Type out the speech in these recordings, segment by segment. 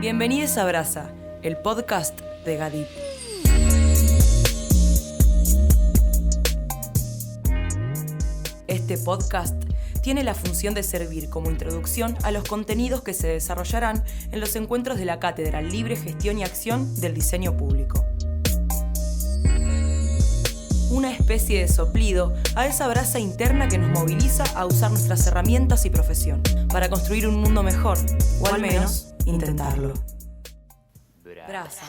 Bienvenidos a Brasa, el podcast de Gadip. Este podcast tiene la función de servir como introducción a los contenidos que se desarrollarán en los encuentros de la Cátedra Libre Gestión y Acción del Diseño Público. Una especie de soplido a esa brasa interna que nos moviliza a usar nuestras herramientas y profesión para construir un mundo mejor, o al menos intentarlo. Brasa.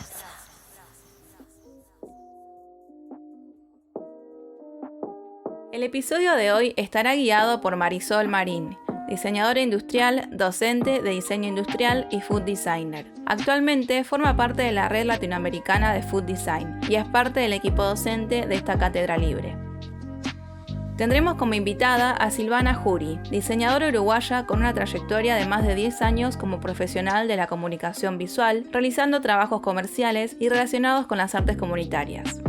El episodio de hoy estará guiado por Marisol Marín, diseñadora industrial, docente de diseño industrial y food designer. Actualmente forma parte de la Red Latinoamericana de Food Design y es parte del equipo docente de esta cátedra libre. Tendremos como invitada a Silvana Jury, diseñadora uruguaya con una trayectoria de más de 10 años como profesional de la comunicación visual, realizando trabajos comerciales y relacionados con las artes comunitarias.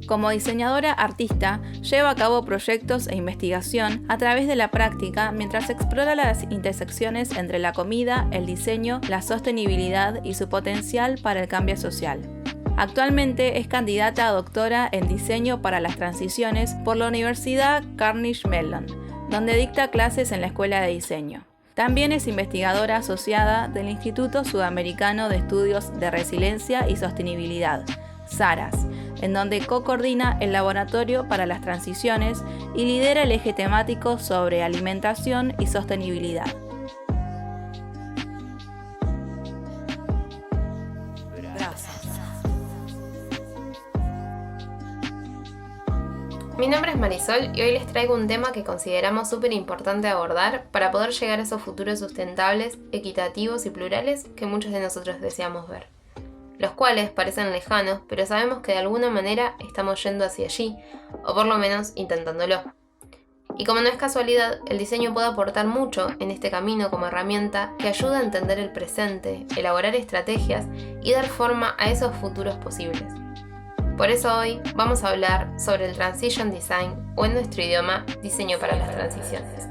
Como diseñadora artista, lleva a cabo proyectos e investigación a través de la práctica mientras explora las intersecciones entre la comida, el diseño, la sostenibilidad y su potencial para el cambio social. Actualmente es candidata a doctora en diseño para las transiciones por la Universidad Carnegie Mellon, donde dicta clases en la Escuela de Diseño. También es investigadora asociada del Instituto Sudamericano de Estudios de Resiliencia y Sostenibilidad, SARAS, en donde co-coordina el Laboratorio para las Transiciones y lidera el eje temático sobre alimentación y sostenibilidad. Mi nombre es Marisol y hoy les traigo un tema que consideramos súper importante abordar para poder llegar a esos futuros sustentables, equitativos y plurales que muchos de nosotros deseamos ver. Los cuales parecen lejanos, pero sabemos que de alguna manera estamos yendo hacia allí, o por lo menos intentándolo. Y como no es casualidad, el diseño puede aportar mucho en este camino como herramienta que ayuda a entender el presente, elaborar estrategias y dar forma a esos futuros posibles. Por eso hoy vamos a hablar sobre el Transition Design, o en nuestro idioma, diseño para las transiciones.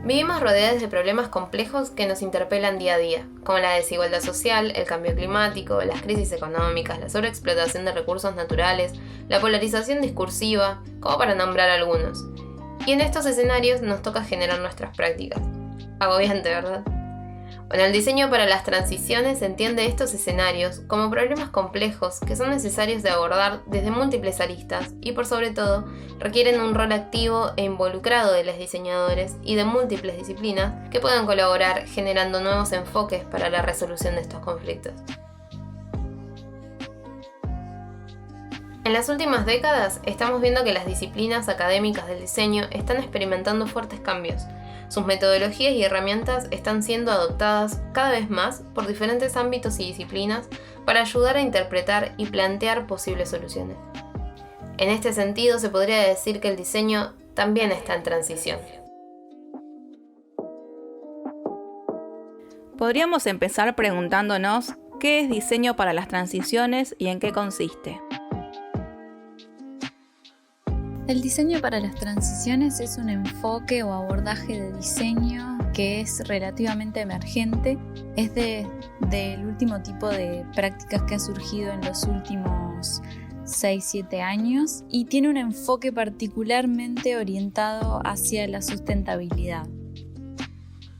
Vivimos rodeados de problemas complejos que nos interpelan día a día, como la desigualdad social, el cambio climático, las crisis económicas, la sobreexplotación de recursos naturales, la polarización discursiva, como para nombrar algunos. Y en estos escenarios nos toca generar nuestras prácticas. Agobiante, ¿verdad? Bueno, el diseño para las transiciones entiende estos escenarios como problemas complejos que son necesarios de abordar desde múltiples aristas y por sobre todo requieren un rol activo e involucrado de los diseñadores y de múltiples disciplinas que puedan colaborar generando nuevos enfoques para la resolución de estos conflictos. En las últimas décadas estamos viendo que las disciplinas académicas del diseño están experimentando fuertes cambios. Sus metodologías y herramientas están siendo adoptadas cada vez más por diferentes ámbitos y disciplinas para ayudar a interpretar y plantear posibles soluciones. En este sentido, se podría decir que el diseño también está en transición. Podríamos empezar preguntándonos ¿qué es diseño para las transiciones y en qué consiste? El diseño para las transiciones es un enfoque o abordaje de diseño que es relativamente emergente. Es del último tipo de prácticas que ha surgido en los últimos 6-7 años y tiene un enfoque particularmente orientado hacia la sustentabilidad.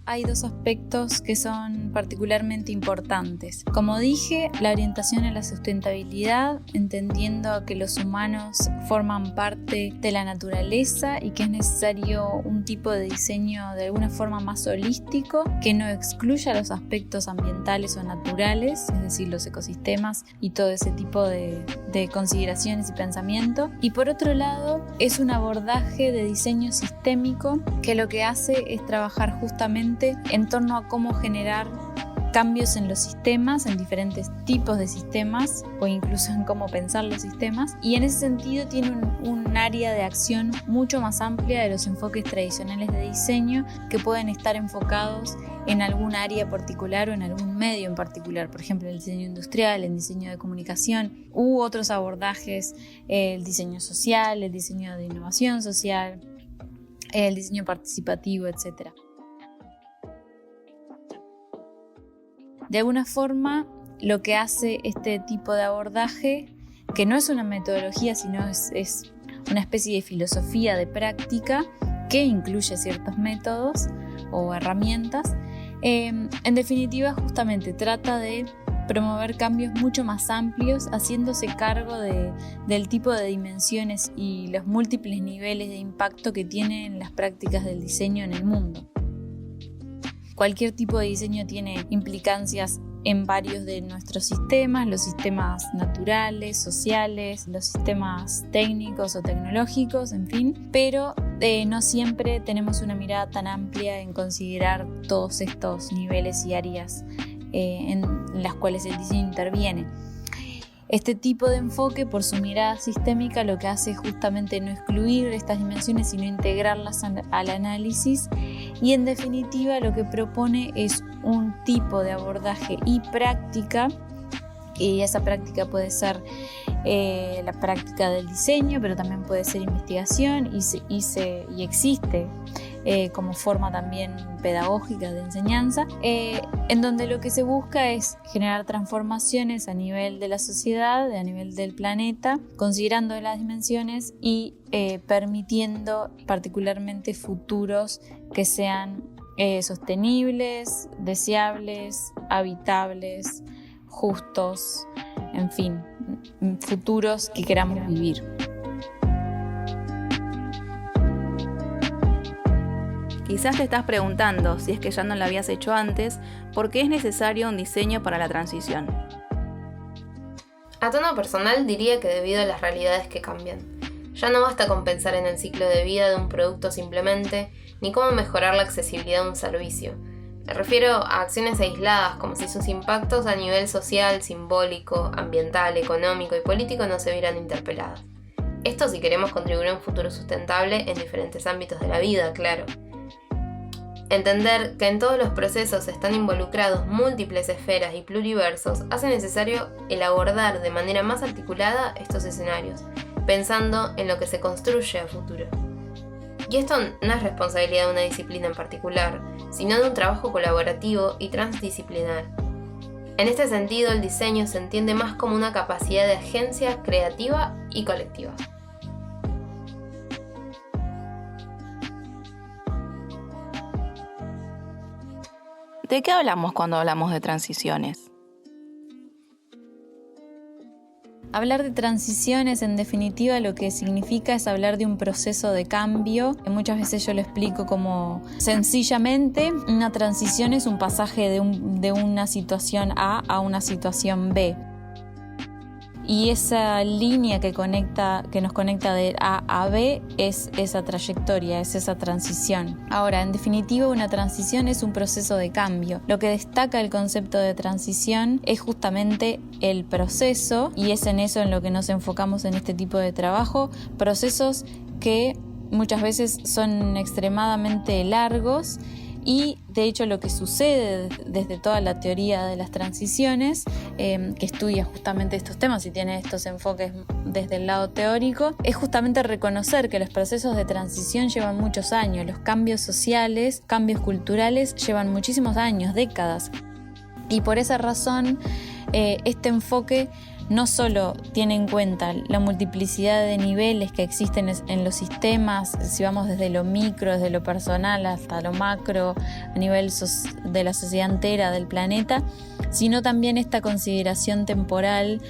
Hay dos aspectos que son particularmente importantes. Como dije, la orientación a la sustentabilidad, entendiendo que los humanos forman parte de la naturaleza y que es necesario un tipo de diseño de alguna forma más holístico, que no excluya los aspectos ambientales o naturales, es decir, los ecosistemas y todo ese tipo de consideraciones y pensamiento. Y por otro lado, es un abordaje de diseño sistémico que lo que hace es trabajar justamente en torno a cómo generar cambios en los sistemas, en diferentes tipos de sistemas o incluso en cómo pensar los sistemas, y en ese sentido tiene un área de acción mucho más amplia de los enfoques tradicionales de diseño que pueden estar enfocados en algún área particular o en algún medio en particular, por ejemplo el diseño industrial, el diseño de comunicación u otros abordajes, el diseño social, el diseño de innovación social, el diseño participativo, etc. De alguna forma, lo que hace este tipo de abordaje, que no es una metodología, sino es una especie de filosofía de práctica que incluye ciertos métodos o herramientas, en definitiva justamente trata de promover cambios mucho más amplios, haciéndose cargo del tipo de dimensiones y los múltiples niveles de impacto que tienen las prácticas del diseño en el mundo. Cualquier tipo de diseño tiene implicancias en varios de nuestros sistemas, los sistemas naturales, sociales, los sistemas técnicos o tecnológicos, en fin, pero no siempre tenemos una mirada tan amplia en considerar todos estos niveles y áreas en las cuales el diseño interviene. Este tipo de enfoque, por su mirada sistémica, lo que hace es justamente no excluir estas dimensiones, sino integrarlas al análisis, y en definitiva lo que propone es un tipo de abordaje y práctica, y esa práctica puede ser la práctica del diseño, pero también puede ser investigación y existe como forma también pedagógica de enseñanza, en donde lo que se busca es generar transformaciones a nivel de la sociedad, a nivel del planeta, considerando las dimensiones y permitiendo particularmente futuros que sean sostenibles, deseables, habitables, justos, en fin, futuros que queramos vivir. Quizás te estás preguntando, si es que ya no lo habías hecho antes, ¿por qué es necesario un diseño para la transición? A tono personal diría que debido a las realidades que cambian. Ya no basta con pensar en el ciclo de vida de un producto simplemente, ni cómo mejorar la accesibilidad de un servicio. Me refiero a acciones aisladas, como si sus impactos a nivel social, simbólico, ambiental, económico y político no se vieran interpelados. Esto si queremos contribuir a un futuro sustentable en diferentes ámbitos de la vida, claro. Entender que en todos los procesos están involucrados múltiples esferas y pluriversos hace necesario el abordar de manera más articulada estos escenarios, pensando en lo que se construye a futuro. Y esto no es responsabilidad de una disciplina en particular, sino de un trabajo colaborativo y transdisciplinar. En este sentido, el diseño se entiende más como una capacidad de agencia creativa y colectiva. ¿De qué hablamos cuando hablamos de transiciones? Hablar de transiciones, en definitiva, lo que significa es hablar de un proceso de cambio. Muchas veces yo lo explico como sencillamente una transición es un pasaje de una situación A a una situación B. Y esa línea que nos conecta de A a B es esa trayectoria, es esa transición. Ahora, en definitiva, una transición es un proceso de cambio. Lo que destaca el concepto de transición es justamente el proceso, y es en eso en lo que nos enfocamos en este tipo de trabajo, procesos que muchas veces son extremadamente largos. Y de hecho lo que sucede desde toda la teoría de las transiciones, que estudia justamente estos temas y tiene estos enfoques desde el lado teórico, es justamente reconocer que los procesos de transición llevan muchos años. Los cambios sociales, cambios culturales llevan muchísimos años, décadas. Y por esa razón este enfoque no solo tiene en cuenta la multiplicidad de niveles que existen en los sistemas, si vamos desde lo micro, desde lo personal hasta lo macro, a nivel de la sociedad entera, del planeta, sino también esta consideración temporal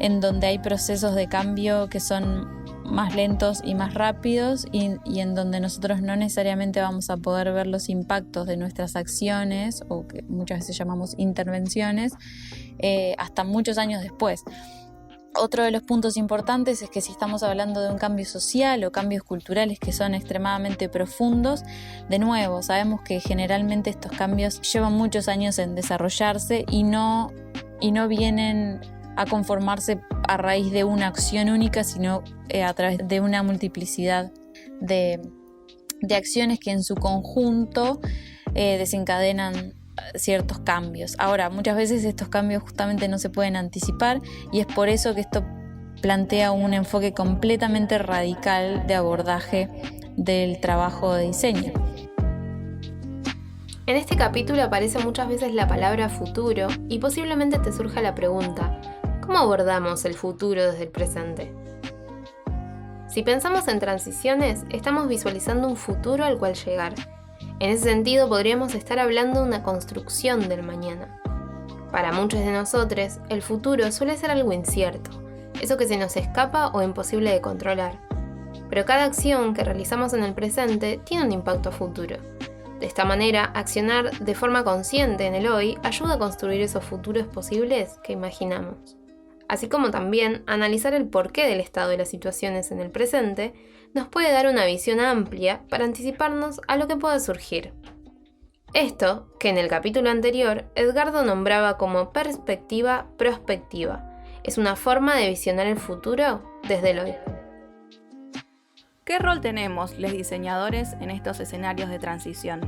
en donde hay procesos de cambio que son más lentos y más rápidos y en donde nosotros no necesariamente vamos a poder ver los impactos de nuestras acciones, o que muchas veces llamamos intervenciones, hasta muchos años después. Otro de los puntos importantes es que si estamos hablando de un cambio social o cambios culturales que son extremadamente profundos, de nuevo, sabemos que generalmente estos cambios llevan muchos años en desarrollarse y no vienen a conformarse a raíz de una acción única, sino a través de una multiplicidad de acciones que en su conjunto desencadenan ciertos cambios. Ahora, muchas veces estos cambios justamente no se pueden anticipar y es por eso que esto plantea un enfoque completamente radical de abordaje del trabajo de diseño. En este capítulo aparece muchas veces la palabra futuro y posiblemente te surja la pregunta, ¿cómo abordamos el futuro desde el presente? Si pensamos en transiciones, estamos visualizando un futuro al cual llegar. En ese sentido, podríamos estar hablando de una construcción del mañana. Para muchos de nosotros, el futuro suele ser algo incierto, eso que se nos escapa o imposible de controlar. Pero cada acción que realizamos en el presente tiene un impacto a futuro. De esta manera, accionar de forma consciente en el hoy ayuda a construir esos futuros posibles que imaginamos. Así como también analizar el porqué del estado de las situaciones en el presente nos puede dar una visión amplia para anticiparnos a lo que pueda surgir. Esto, que en el capítulo anterior Edgardo nombraba como perspectiva prospectiva, es una forma de visionar el futuro desde el hoy. ¿Qué rol tenemos los diseñadores en estos escenarios de transición?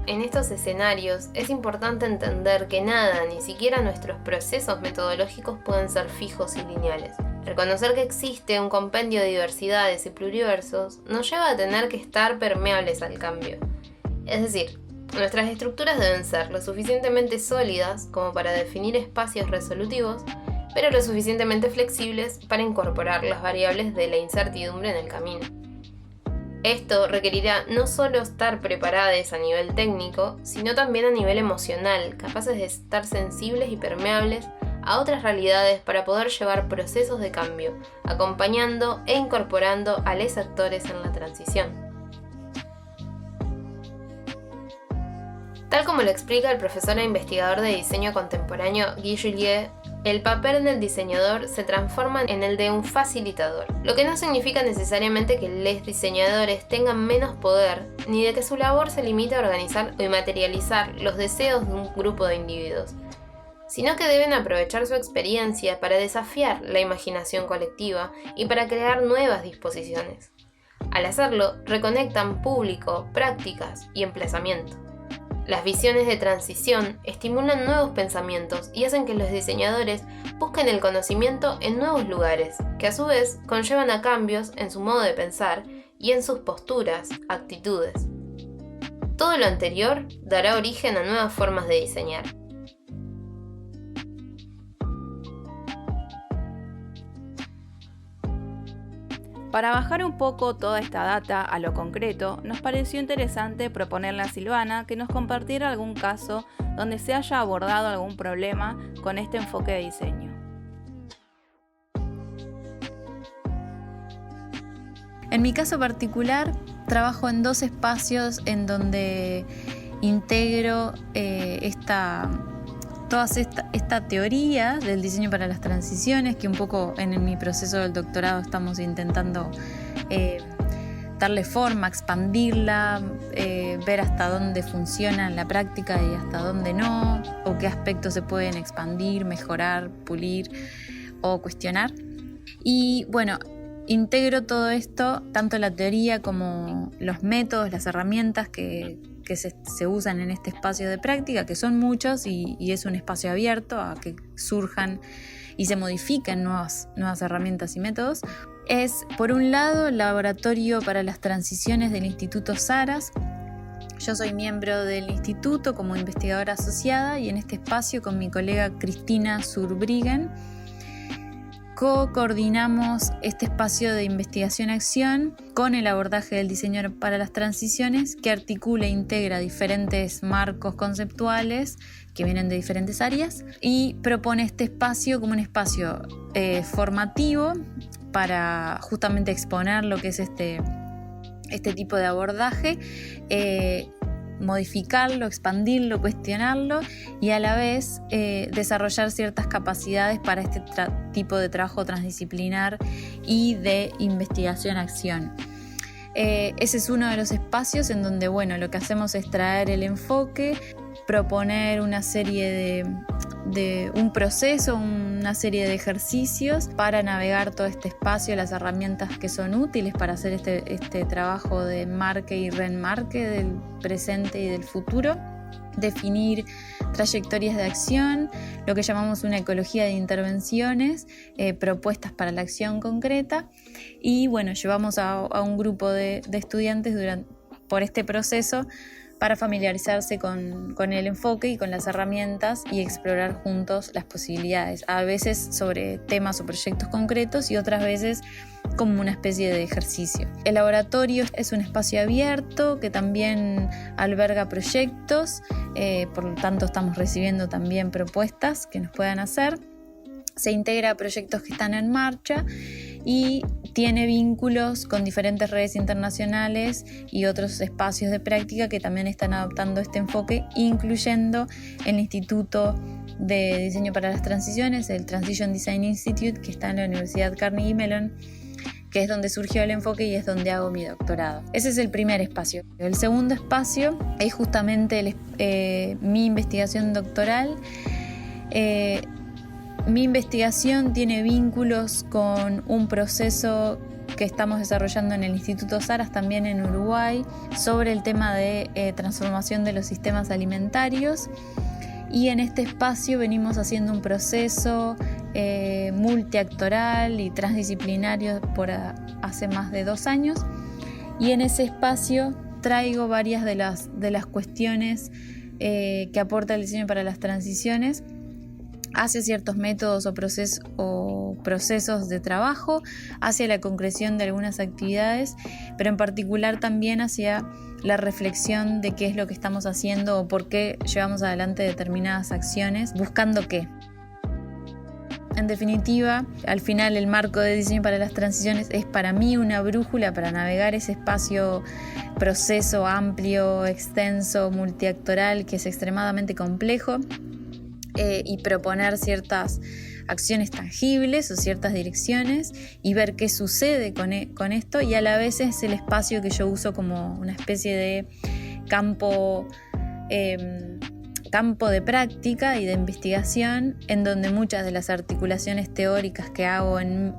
En estos escenarios es importante entender que nada, ni siquiera nuestros procesos metodológicos pueden ser fijos y lineales. Reconocer que existe un compendio de diversidades y pluriversos nos lleva a tener que estar permeables al cambio. Es decir, nuestras estructuras deben ser lo suficientemente sólidas como para definir espacios resolutivos, pero lo suficientemente flexibles para incorporar las variables de la incertidumbre en el camino. Esto requerirá no solo estar preparados a nivel técnico, sino también a nivel emocional, capaces de estar sensibles y permeables a otras realidades para poder llevar procesos de cambio, acompañando e incorporando a los actores en la transición. Tal como lo explica el profesor e investigador de diseño contemporáneo Guy Julliet, el papel del diseñador se transforma en el de un facilitador, lo que no significa necesariamente que los diseñadores tengan menos poder, ni de que su labor se limite a organizar y materializar los deseos de un grupo de individuos, sino que deben aprovechar su experiencia para desafiar la imaginación colectiva y para crear nuevas disposiciones. Al hacerlo, reconectan público, prácticas y emplazamiento. Las visiones de transición estimulan nuevos pensamientos y hacen que los diseñadores busquen el conocimiento en nuevos lugares, que a su vez conllevan a cambios en su modo de pensar y en sus posturas, actitudes. Todo lo anterior dará origen a nuevas formas de diseñar. Para bajar un poco toda esta data a lo concreto, nos pareció interesante proponerle a Silvana que nos compartiera algún caso donde se haya abordado algún problema con este enfoque de diseño. En mi caso particular, trabajo en 2 espacios en donde integro toda esta teoría del diseño para las transiciones, que un poco en mi proceso del doctorado estamos intentando darle forma, expandirla, ver hasta dónde funciona en la práctica y hasta dónde no, o qué aspectos se pueden expandir, mejorar, pulir o cuestionar. Y bueno, integro todo esto, tanto la teoría como los métodos, las herramientas que se usan en este espacio de práctica, que son muchos y es un espacio abierto a que surjan y se modifiquen nuevas herramientas y métodos. Es, por un lado, el Laboratorio para las Transiciones del Instituto Saras. Yo soy miembro del instituto como investigadora asociada y en este espacio con mi colega Cristina Zurbriggen co-coordinamos este espacio de investigación-acción con el abordaje del diseño para las transiciones, que articula e integra diferentes marcos conceptuales que vienen de diferentes áreas y propone este espacio como un espacio formativo para justamente exponer lo que es este tipo de abordaje, modificarlo, expandirlo, cuestionarlo y a la vez desarrollar ciertas capacidades para este tipo de trabajo transdisciplinar y de investigación-acción. Ese es uno de los espacios en donde, bueno, lo que hacemos es traer el enfoque, proponer una serie de un proceso, una serie de ejercicios para navegar todo este espacio, las herramientas que son útiles para hacer este trabajo de enmarque y reenmarque del presente y del futuro, definir trayectorias de acción, lo que llamamos una ecología de intervenciones, propuestas para la acción concreta y bueno, llevamos a un grupo de estudiantes por este proceso para familiarizarse con el enfoque y con las herramientas y explorar juntos las posibilidades, a veces sobre temas o proyectos concretos y otras veces como una especie de ejercicio. El laboratorio es un espacio abierto que también alberga proyectos, por lo tanto estamos recibiendo también propuestas que nos puedan hacer. Se integra a proyectos que están en marcha y tiene vínculos con diferentes redes internacionales y otros espacios de práctica que también están adoptando este enfoque, incluyendo el Instituto de Diseño para las Transiciones, el Transition Design Institute, que está en la Universidad Carnegie Mellon, que es donde surgió el enfoque y es donde hago mi doctorado. Ese es el primer espacio. El segundo espacio es justamente mi investigación doctoral. Mi investigación tiene vínculos con un proceso que estamos desarrollando en el Instituto Saras, también en Uruguay, sobre el tema de transformación de los sistemas alimentarios. Y en este espacio venimos haciendo un proceso multiactoral y transdisciplinario por hace más de 2 años. Y en ese espacio traigo varias de las cuestiones que aporta el diseño para las transiciones hacia ciertos métodos o procesos de trabajo, hacia la concreción de algunas actividades, pero en particular también hacia la reflexión de qué es lo que estamos haciendo o por qué llevamos adelante determinadas acciones, buscando qué. En definitiva, al final el marco de diseño para las transiciones es para mí una brújula para navegar ese espacio, proceso amplio, extenso, multiactoral, que es extremadamente complejo, y proponer ciertas acciones tangibles o ciertas direcciones y ver qué sucede con esto, y a la vez es el espacio que yo uso como una especie de campo de práctica y de investigación, en donde muchas de las articulaciones teóricas que hago en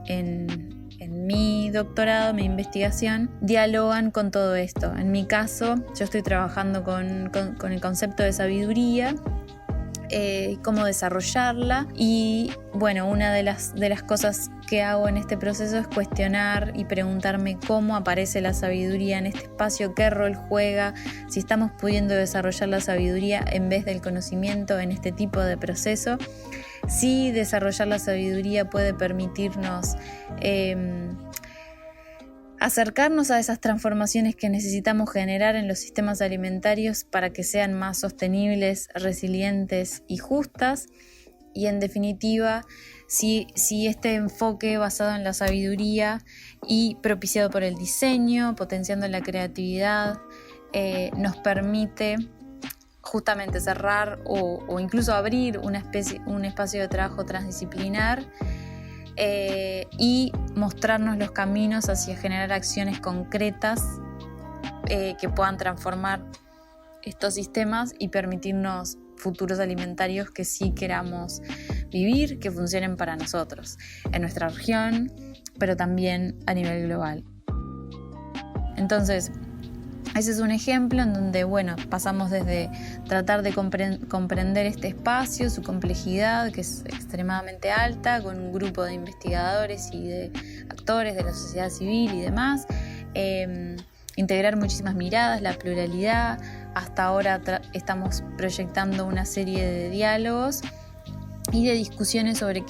mi doctorado, mi investigación, dialogan con todo esto. En mi caso, yo estoy trabajando con el concepto de sabiduría, cómo desarrollarla, y bueno, una de las cosas que hago en este proceso es cuestionar y preguntarme cómo aparece la sabiduría en este espacio, qué rol juega, si estamos pudiendo desarrollar la sabiduría en vez del conocimiento en este tipo de proceso, si desarrollar la sabiduría puede permitirnos acercarnos a esas transformaciones que necesitamos generar en los sistemas alimentarios para que sean más sostenibles, resilientes y justas. Y en definitiva, si este enfoque basado en la sabiduría y propiciado por el diseño, potenciando la creatividad, nos permite justamente cerrar o incluso abrir un espacio de trabajo transdisciplinar, y mostrarnos los caminos hacia generar acciones concretas que puedan transformar estos sistemas y permitirnos futuros alimentarios que sí queramos vivir, que funcionen para nosotros, en nuestra región, pero también a nivel global. Entonces, ese es un ejemplo en donde, bueno, pasamos desde tratar de comprender este espacio, su complejidad, que es extremadamente alta, con un grupo de investigadores y de actores de la sociedad civil y demás, integrar muchísimas miradas, la pluralidad. Hasta ahora estamos proyectando una serie de diálogos y de discusiones sobre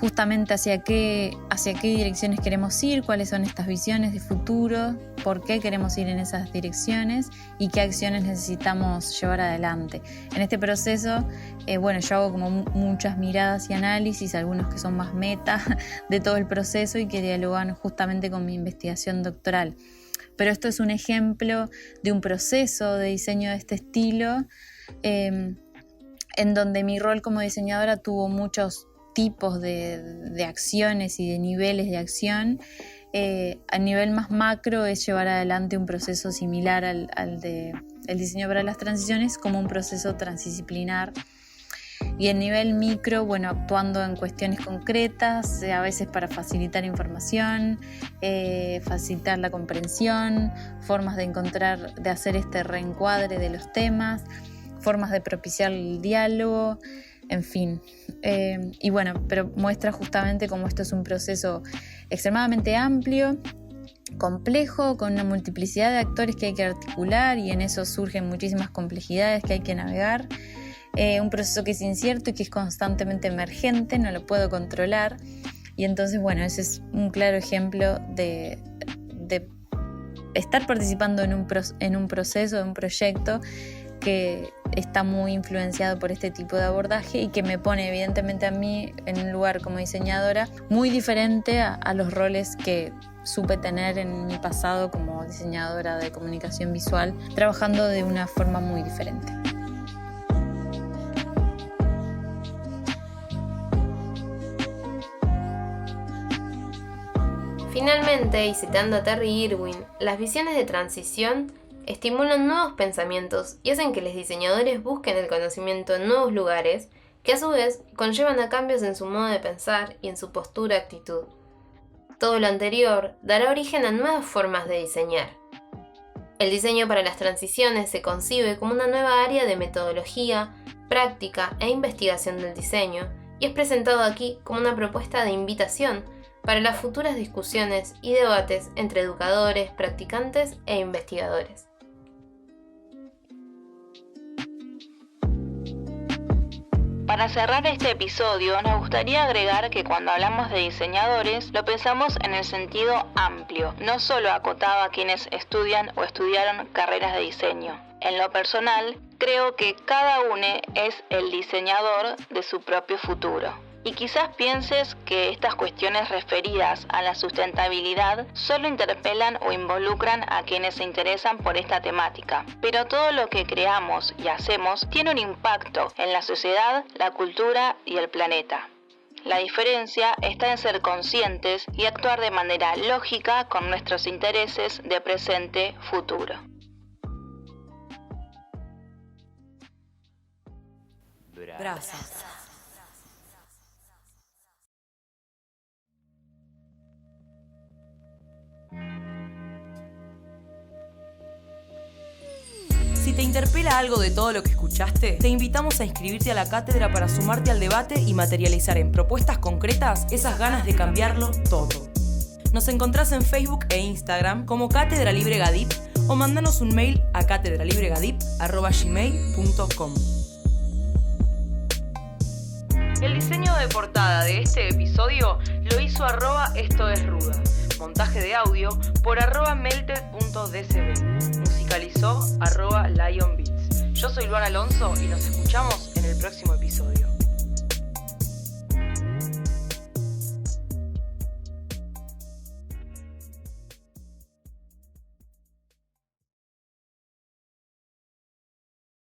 justamente hacia qué direcciones queremos ir, cuáles son estas visiones de futuro, por qué queremos ir en esas direcciones y qué acciones necesitamos llevar adelante. En este proceso, yo hago como muchas miradas y análisis, algunos que son más meta de todo el proceso y que dialogan justamente con mi investigación doctoral. Pero esto es un ejemplo de un proceso de diseño de este estilo, en donde mi rol como diseñadora tuvo muchos tipos de acciones y de niveles de acción. A nivel más macro es llevar adelante un proceso similar al del diseño para las transiciones, como un proceso transdisciplinar, y a nivel micro, actuando en cuestiones concretas, a veces para facilitar información, facilitar la comprensión, formas de hacer este reencuadre de los temas, formas de propiciar el diálogo, en fin. Pero muestra justamente cómo esto es un proceso extremadamente amplio complejo, con una multiplicidad de actores que hay que articular y en eso surgen muchísimas complejidades que hay que navegar. Un proceso que es incierto y que es constantemente emergente, no lo puedo controlar. Y entonces, bueno, ese es un claro ejemplo de estar participando en un proceso, en un proyecto que está muy influenciado por este tipo de abordaje y que me pone evidentemente a mí en un lugar como diseñadora muy diferente a los roles que supe tener en mi pasado como diseñadora de comunicación visual, trabajando de una forma muy diferente. Finalmente, y citando a Terry Irwin, las visiones de transición estimulan nuevos pensamientos y hacen que los diseñadores busquen el conocimiento en nuevos lugares, que a su vez conllevan a cambios en su modo de pensar y en su postura-actitud. Todo lo anterior dará origen a nuevas formas de diseñar. El diseño para las transiciones se concibe como una nueva área de metodología, práctica e investigación del diseño, y es presentado aquí como una propuesta de invitación para las futuras discusiones y debates entre educadores, practicantes e investigadores. Para cerrar este episodio, nos gustaría agregar que cuando hablamos de diseñadores, lo pensamos en el sentido amplio, no solo acotado a quienes estudian o estudiaron carreras de diseño. En lo personal, creo que cada uno es el diseñador de su propio futuro. Y quizás pienses que estas cuestiones referidas a la sustentabilidad solo interpelan o involucran a quienes se interesan por esta temática. Pero todo lo que creamos y hacemos tiene un impacto en la sociedad, la cultura y el planeta. La diferencia está en ser conscientes y actuar de manera lógica con nuestros intereses de presente-futuro. Gracias. Si te interpela algo de todo lo que escuchaste, te invitamos a inscribirte a la cátedra para sumarte al debate y materializar en propuestas concretas esas ganas de cambiarlo todo. Nos encontrás en Facebook e Instagram como Cátedra Libre Gadip o mandanos un mail a catedralibregadip@gmail.com. El diseño de portada de este episodio lo hizo @estoesruda. Montaje de audio por @melted.dcb. Musicalizó @lionbeats. Yo soy Luana Alonso y nos escuchamos en el próximo episodio.